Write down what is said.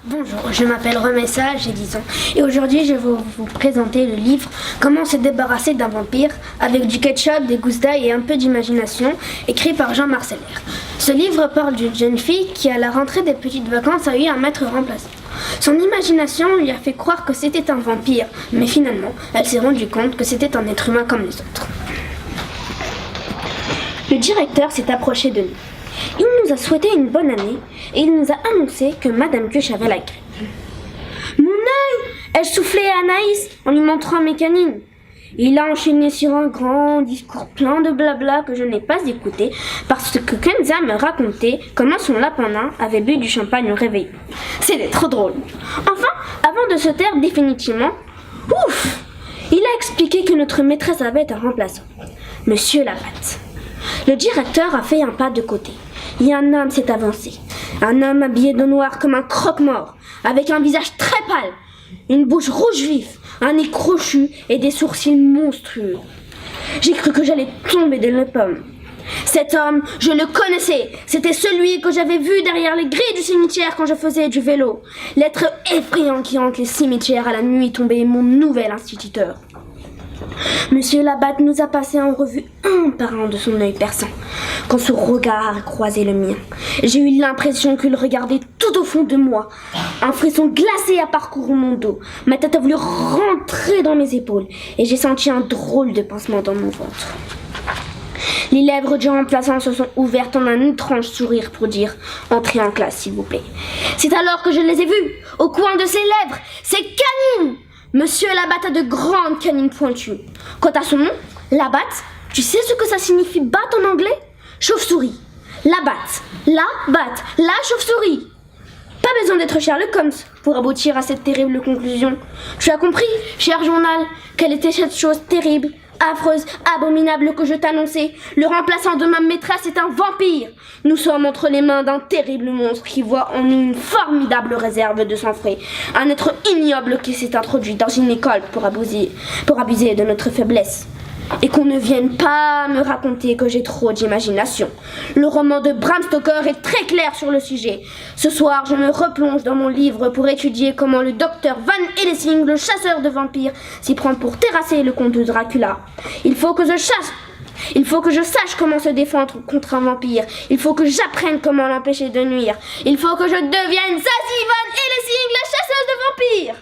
Bonjour, je m'appelle Remessa, j'ai 10 ans et aujourd'hui je vais vous présenter le livre Comment se débarrasser d'un vampire avec du ketchup, des gousses d'ail et un peu d'imagination, écrit par Jean Marceller. Ce livre parle d'une jeune fille qui à la rentrée des petites vacances a eu un maître remplaçant. Son imagination lui a fait croire que c'était un vampire, mais finalement elle s'est rendue compte que c'était un être humain comme les autres. Le directeur s'est approché de nous. Il nous a souhaité une bonne année et il nous a annoncé que Madame Cuche avait la grippe. Mon œil! Elle soufflait à Anaïs en lui montrant mes canines. Il a enchaîné sur un grand discours plein de blabla que je n'ai pas écouté parce que Kenza me racontait comment son lapin nain avait bu du champagne au réveil. C'était trop drôle. Enfin, avant de se taire définitivement, ouf! Il a expliqué que notre maîtresse avait un remplaçant, Monsieur Labatte. Le directeur a fait un pas de côté. Et un homme s'est avancé. Un homme habillé de noir comme un croque-mort, avec un visage très pâle, une bouche rouge vif, un nez crochu et des sourcils monstrueux. J'ai cru que j'allais tomber de mes pommes. Cet homme, je le connaissais. C'était celui que j'avais vu derrière les grilles du cimetière quand je faisais du vélo. L'être effrayant qui hante les cimetières à la nuit tombée est mon nouvel instituteur. Monsieur Labatte nous a passé en revue un par un de son œil perçant. Quand son regard a croisé le mien, j'ai eu l'impression qu'il regardait tout au fond de moi. Un frisson glacé a parcouru mon dos. Ma tête a voulu rentrer dans mes épaules et j'ai senti un drôle de pincement dans mon ventre. Les lèvres du remplaçant se sont ouvertes en un étrange sourire pour dire « Entrez en classe, s'il vous plaît ». C'est alors que je les ai vus, au coin de ses lèvres, ses canines. Monsieur Labatte a de grandes canines pointues. Quant à son nom, Labatte, tu sais ce que ça signifie batte en anglais? Chauve-souris. Labatte, la chauve-souris. Pas besoin d'être Sherlock Holmes pour aboutir à cette terrible conclusion. Tu as compris, cher journal, quelle était cette chose terrible, affreuse, abominable que je t'annonçais. Le remplaçant de ma maîtresse est un vampire. Nous sommes entre les mains d'un terrible monstre qui voit en nous une formidable réserve de sang-froid. Un être ignoble qui s'est introduit dans une école pour abuser de notre faiblesse. Et qu'on ne vienne pas me raconter que j'ai trop d'imagination. Le roman de Bram Stoker est très clair sur le sujet. Ce soir, je me replonge dans mon livre pour étudier comment le docteur Van Helsing, le chasseur de vampires, s'y prend pour terrasser le comte de Dracula. Il faut que je sache comment se défendre contre un vampire. Il faut que j'apprenne comment l'empêcher de nuire. Il faut que je devienne Zazie Van Helsing, la chasseuse de vampires.